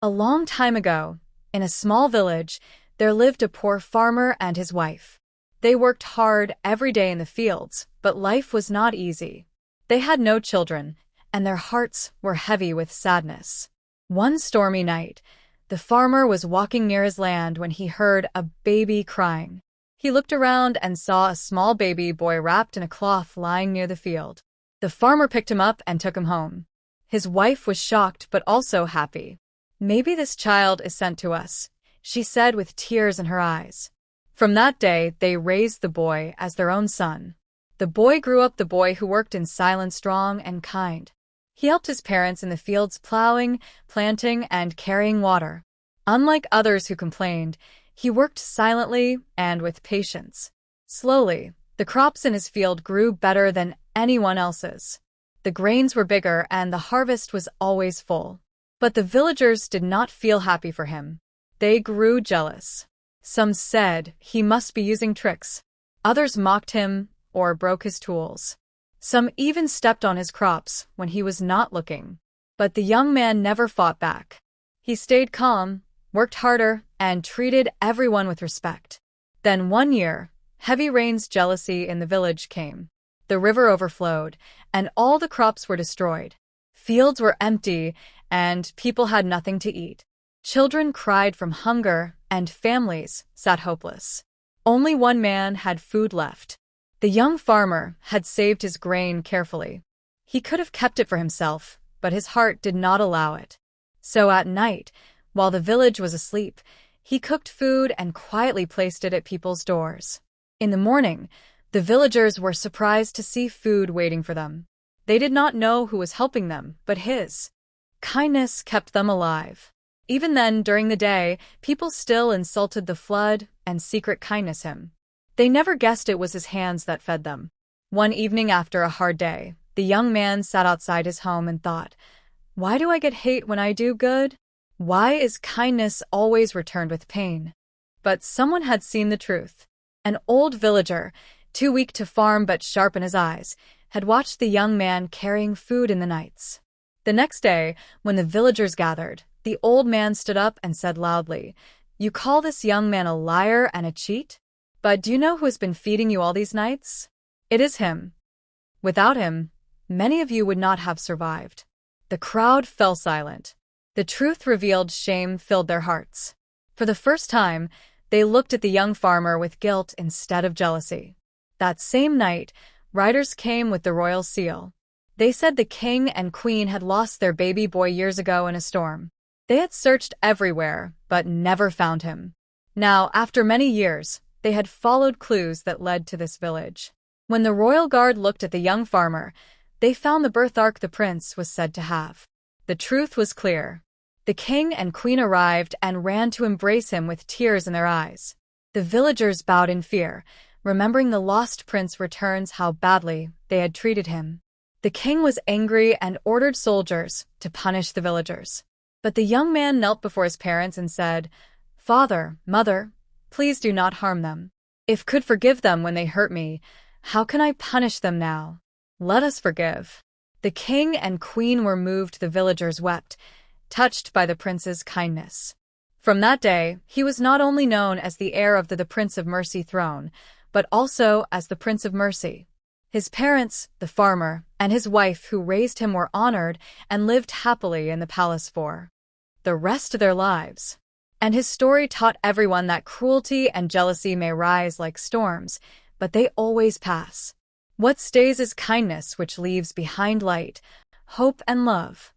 A long time ago, in a small village, there lived a poor farmer and his wife. They worked hard every day in the fields, but life was not easy. They had no children, and their hearts were heavy with sadness. One stormy night, the farmer was walking near his land when he heard a baby crying. He looked around and saw a small baby boy wrapped in a cloth lying near the field. The farmer picked him up and took him home. His wife was shocked but also happy. "Maybe this child is sent to us," she said with tears in her eyes. From that day, they raised the boy as their own son. The boy grew up the boy who worked in silence, strong and kind. He helped his parents in the fields plowing, planting, and carrying water. Unlike others who complained, he worked silently and with patience. Slowly, the crops in his field grew better than anyone else's. The grains were bigger and the harvest was always full. But the villagers did not feel happy for him. They grew jealous. Some said he must be using tricks. Others mocked him or broke his tools. Some even stepped on his crops when he was not looking. But the young man never fought back. He stayed calm, worked harder, and treated everyone with respect. Then one year, heavy rains, jealousy in the village came. The river overflowed, and all the crops were destroyed. Fields were empty, and people had nothing to eat. Children cried from hunger, and families sat hopeless. Only one man had food left. The young farmer had saved his grain carefully. He could have kept it for himself, but his heart did not allow it. So at night, while the village was asleep, he cooked food and quietly placed it at people's doors. In the morning, the villagers were surprised to see food waiting for them. They did not know who was helping them, but his kindness kept them alive. Even then, during the day, people still insulted the flood and secret kindness him. They never guessed it was his hands that fed them. One evening after a hard day, the young man sat outside his home and thought, "Why do I get hate when I do good? Why is kindness always returned with pain?" But someone had seen the truth. An old villager, too weak to farm but sharp in his eyes, had watched the young man carrying food in the nights. The next day, when the villagers gathered, the old man stood up and said loudly, "You call this young man a liar and a cheat? But do you know who has been feeding you all these nights? It is him. Without him, many of you would not have survived." The crowd fell silent. The truth revealed, shame filled their hearts. For the first time, they looked at the young farmer with guilt instead of jealousy. That same night, riders came with the royal seal. They said the king and queen had lost their baby boy years ago in a storm. They had searched everywhere, but never found him. Now, after many years, they had followed clues that led to this village. When the royal guard looked at the young farmer, they found the birthmark the prince was said to have. The truth was clear. The king and queen arrived and ran to embrace him with tears in their eyes. The villagers bowed in fear, remembering the lost prince returns how badly they had treated him. The king was angry and ordered soldiers to punish the villagers. But the young man knelt before his parents and said, "Father, mother, please do not harm them. If could forgive them when they hurt me, how can I punish them now? Let us forgive." The king and queen were moved, the villagers wept, touched by the prince's kindness. From that day, he was not only known as the heir of the Prince of Mercy throne, but also as the Prince of Mercy. His parents, the farmer, and his wife who raised him were honored and lived happily in the palace for the rest of their lives. And his story taught everyone that cruelty and jealousy may rise like storms, but they always pass. What stays is kindness, which leaves behind light, hope, and love.